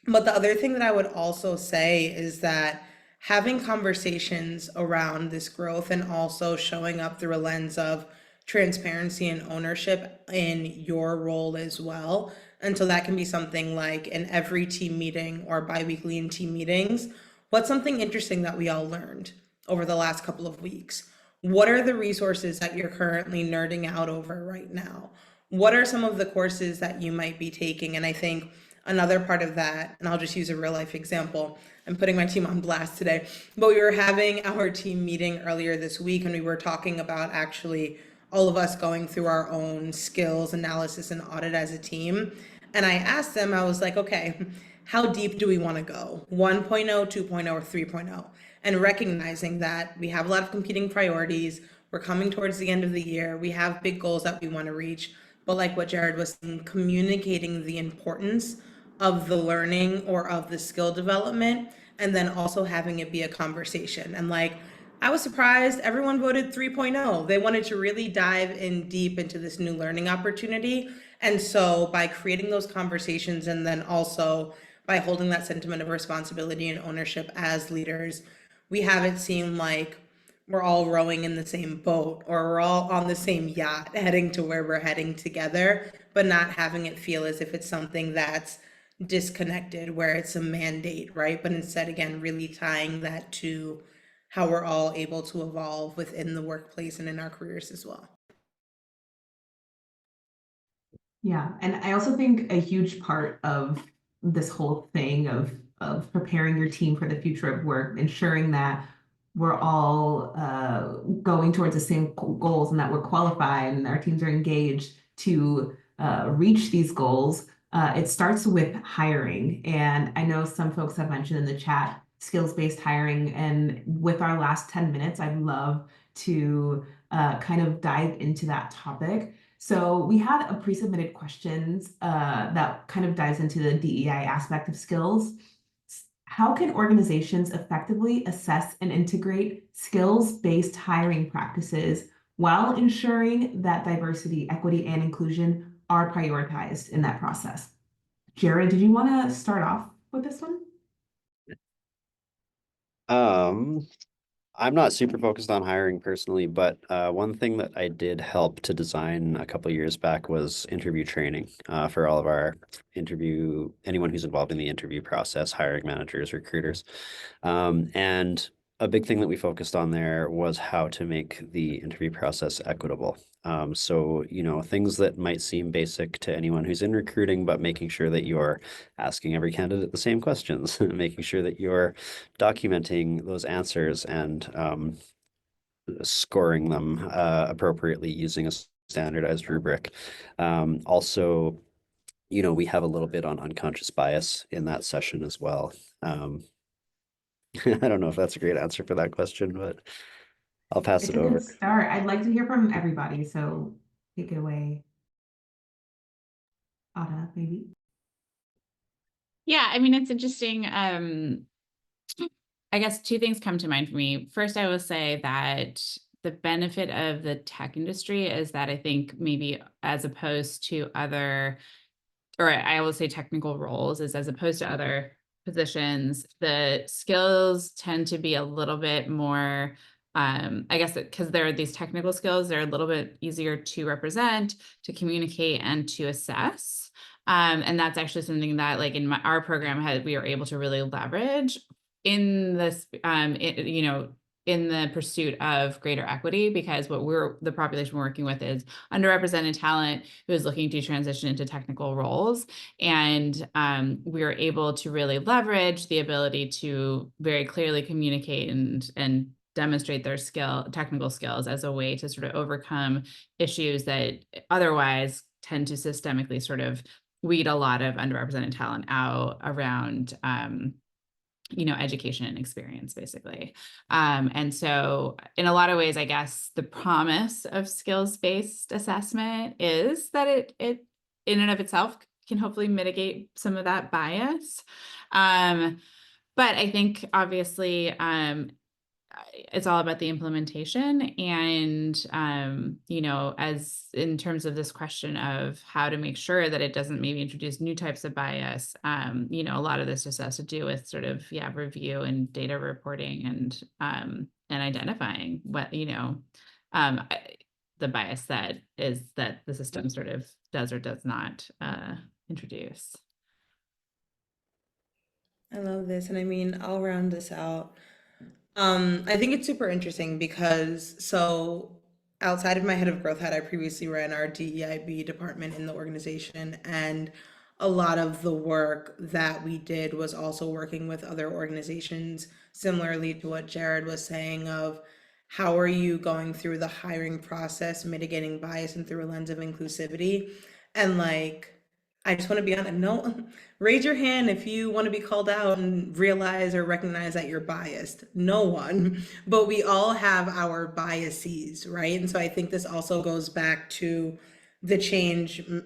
But the other thing that I would also say is that having conversations around this growth and also showing up through a lens of transparency and ownership in your role as well. And so that can be something like in every team meeting or bi-weekly in team meetings, what's something interesting that we all learned over the last couple of weeks? What are the resources that you're currently nerding out over right now? What are some of the courses that you might be taking? And I think another part of that, and I'll just use a real life example, I'm putting my team on blast today, but we were having our team meeting earlier this week and we were talking about actually all of us going through our own skills analysis and audit as a team. And I asked them, I was like, okay, how deep do we want to go? 1.0, 2.0, or 3.0? And recognizing that we have a lot of competing priorities. We're coming towards the end of the year. We have big goals that we want to reach. But like what Jared was saying, communicating the importance of the learning or of the skill development, and then also having it be a conversation. And like I was surprised everyone voted 3.0. They wanted to really dive in deep into this new learning opportunity. And so by creating those conversations and then also by holding that sentiment of responsibility and ownership as leaders, we have it seem like we're all rowing in the same boat or we're all on the same yacht heading to where we're heading together, but not having it feel as if it's something that's disconnected, where it's a mandate, right? But instead, again, really tying that to how we're all able to evolve within the workplace and in our careers as well. Yeah, and I also think a huge part of this whole thing of preparing your team for the future of work, ensuring that we're all going towards the same goals and that we're qualified and our teams are engaged to reach these goals. It starts with hiring, and I know some folks have mentioned in the chat skills-based hiring. And with our last 10 minutes, I'd love to kind of dive into that topic. So we had a pre-submitted questions that kind of dives into the DEI aspect of skills. How can organizations effectively assess and integrate skills-based hiring practices while ensuring that diversity, equity, and inclusion are prioritized in that process? Jared, did you want to start off with this one? Um, I'm not super focused on hiring personally, but one thing that I did help to design a couple years back was interview training for all of our anyone who's involved in the interview process, hiring managers, recruiters. And a big thing that we focused on there was how to make the interview process equitable. So, things that might seem basic to anyone who's in recruiting, but making sure that you're asking every candidate the same questions, making sure that you're documenting those answers and scoring them appropriately using a standardized rubric. Also, we have a little bit on unconscious bias in that session as well. I don't know if that's a great answer for that question, but I'll pass It's it a good over. start. I'd like to hear from everybody, so take it away. Ada, maybe. Yeah, I mean, it's interesting. I guess two things come to mind for me. First, I will say that the benefit of the tech industry is that I think maybe as opposed to other, or I will say technical roles, is as opposed to other positions, the skills tend to be a little bit more, I guess, because there are these technical skills, they're a little bit easier to represent, to communicate, and to assess. And that's actually something that, like in our program, we were able to really leverage in this, in the pursuit of greater equity, because the population we're working with is underrepresented talent who is looking to transition into technical roles. And we were able to really leverage the ability to very clearly communicate and demonstrate their technical skills as a way to sort of overcome issues that otherwise tend to systemically sort of weed a lot of underrepresented talent out around education and experience, basically. And so in a lot of ways, I guess the promise of skills-based assessment is that it in and of itself can hopefully mitigate some of that bias. But I think obviously it's all about the implementation. And as in terms of this question of how to make sure that it doesn't maybe introduce new types of bias, a lot of this just has to do with sort of review and data reporting and identifying what the bias that the system sort of does or does not introduce. I love this. And I mean, I'll round this out. I think it's super interesting because outside of my head of growth hat, I previously ran our DEIB department in the organization, and a lot of the work that we did was also working with other organizations, similarly to what Jared was saying of how are you going through the hiring process, mitigating bias and through a lens of inclusivity. And like, I just want to be on a note. Raise your hand if you want to be called out and realize or recognize that you're biased. No one, but we all have our biases, right? And so I think this also goes back to the change. I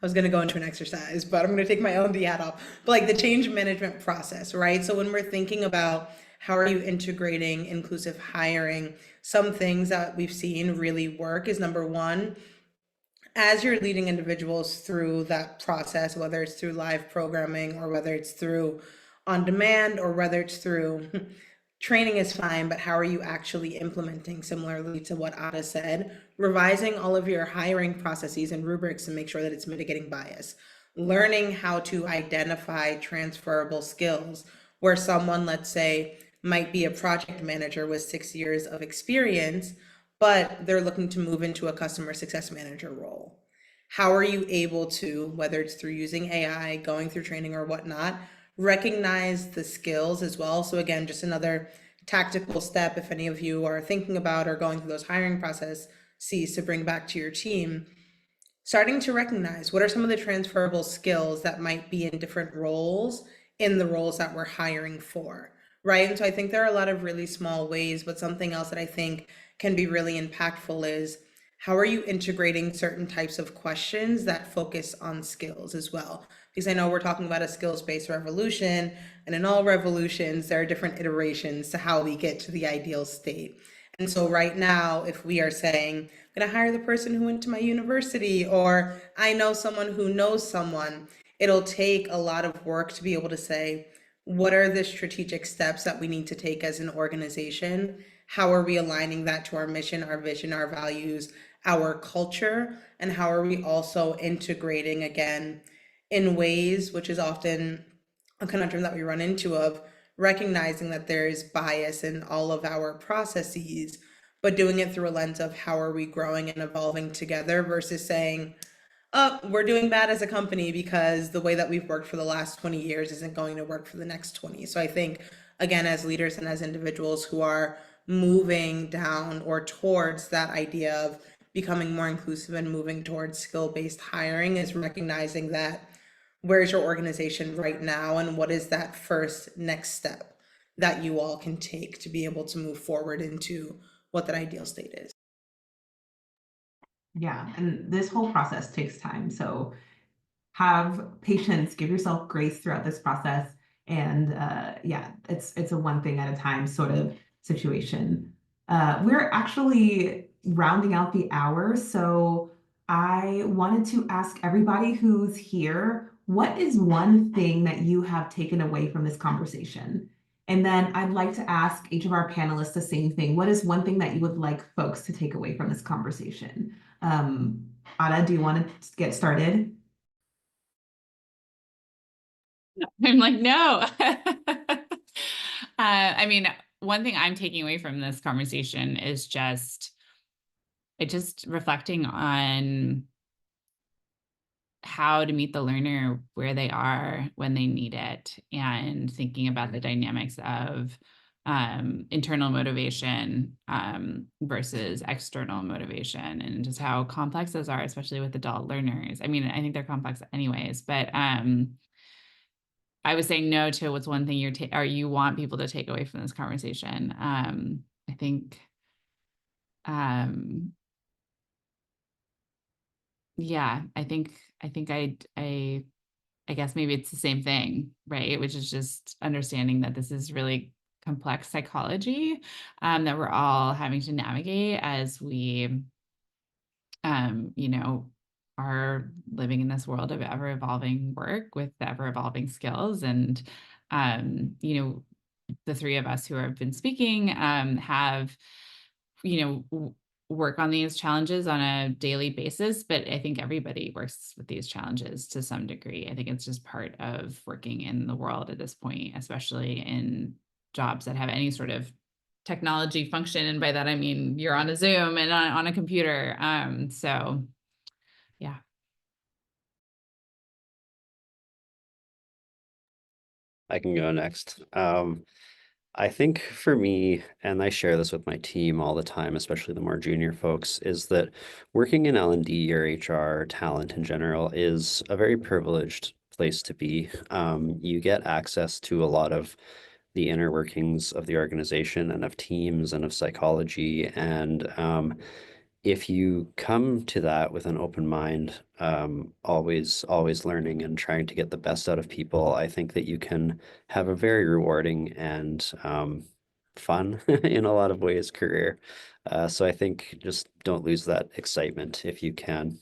was going to go into an exercise, but I'm going to take my L&D hat off. But like the change management process, right? So when we're thinking about how are you integrating inclusive hiring? Some things that we've seen really work is number one, as you're leading individuals through that process, whether it's through live programming or whether it's through on demand or whether it's through training is fine, but how are you actually implementing? Similarly to what Ada said, revising all of your hiring processes and rubrics to make sure that it's mitigating bias. Learning how to identify transferable skills where someone, let's say, might be a project manager with 6 years of experience, but they're looking to move into a customer success manager role. How are you able to, whether it's through using AI, going through training or whatnot, recognize the skills as well? So again, just another tactical step if any of you are thinking about or going through those hiring processes to bring back to your team, starting to recognize what are some of the transferable skills that might be in different roles in the roles that we're hiring for, right? And so I think there are a lot of really small ways, but something else that I think can be really impactful is how are you integrating certain types of questions that focus on skills as well? Because I know we're talking about a skills-based revolution, and in all revolutions, there are different iterations to how we get to the ideal state. And so right now, if we are saying, I'm gonna hire the person who went to my university, or I know someone who knows someone, it'll take a lot of work to be able to say, what are the strategic steps that we need to take as an organization? How are we aligning that to our mission, our vision, our values, our culture? And how are we also integrating again in ways, which is often a conundrum that we run into, of recognizing that there is bias in all of our processes, but doing it through a lens of how are we growing and evolving together versus saying, oh, we're doing bad as a company because the way that we've worked for the last 20 years isn't going to work for the next 20. So I think, again, as leaders and as individuals who are moving down or towards that idea of becoming more inclusive and moving towards skill-based hiring, is recognizing that where's your organization right now and what is that first next step that you all can take to be able to move forward into what that ideal state is. Yeah, and this whole process takes time. So have patience, give yourself grace throughout this process. And yeah, it's a one thing at a time sort of situation. We're actually rounding out the hour. So I wanted to ask everybody who's here, what is one thing that you have taken away from this conversation? And then I'd like to ask each of our panelists the same thing. What is one thing that you would like folks to take away from this conversation? Ada, do you want to get started? I'm like, no. I mean, one thing I'm taking away from this conversation is just reflecting on how to meet the learner where they are when they need it, and thinking about the dynamics of internal motivation versus external motivation, and just how complex those are, especially with adult learners. I mean, I think they're complex anyways, but I was saying no to what's one thing you want people to take away from this conversation. I think, yeah, I guess maybe it's the same thing, right? Which is just understanding that this is really complex psychology that we're all having to navigate as we, are living in this world of ever evolving work with ever evolving skills. And, the three of us who have been speaking have, work on these challenges on a daily basis, but I think everybody works with these challenges to some degree. I think it's just part of working in the world at this point, especially in jobs that have any sort of technology function. And by that, I mean, you're on a Zoom and on a computer. So yeah. I can go next. I think for me, and I share this with my team all the time, especially the more junior folks, is that working in L&D or HR, talent in general, is a very privileged place to be. You get access to a lot of the inner workings of the organization and of teams and of psychology. And if you come to that with an open mind, always learning and trying to get the best out of people, I think that you can have a very rewarding and fun in a lot of ways career. So I think just don't lose that excitement if you can.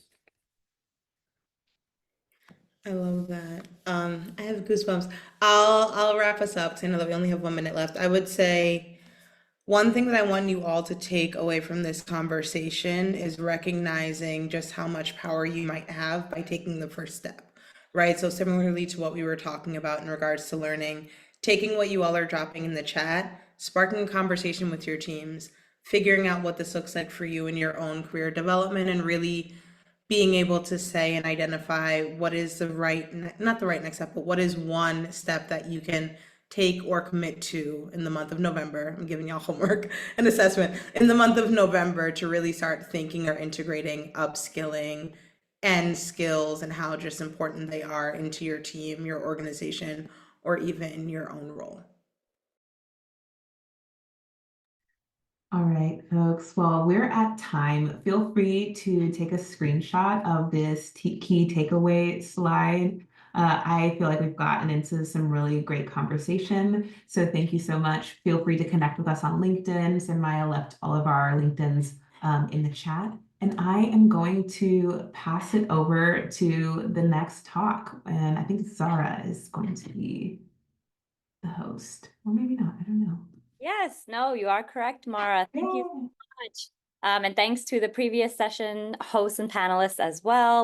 I love that. I have goosebumps. I'll wrap us up because I know that we only have 1 minute left. I would say one thing that I want you all to take away from this conversation is recognizing just how much power you might have by taking the first step, right? So similarly to what we were talking about in regards to learning, taking what you all are dropping in the chat, sparking a conversation with your teams, figuring out what this looks like for you in your own career development, and really being able to say and identify what is the right, not the right next step, but what is one step that you can take or commit to in the month of November. I'm giving y'all homework and assessment in the month of November to really start thinking or integrating upskilling and skills and how just important they are into your team, your organization, or even your own role. All right, folks. Well, we're at time. Feel free to take a screenshot of this key takeaway slide. I feel like we've gotten into some really great conversation. So thank you so much. Feel free to connect with us on LinkedIn. And Maya left all of our LinkedIn's in the chat. And I am going to pass it over to the next talk. And I think Zara is going to be the host, or maybe not. I don't know. Yes, no, you are correct, Mara. Thank you so much. And thanks to the previous session hosts and panelists as well.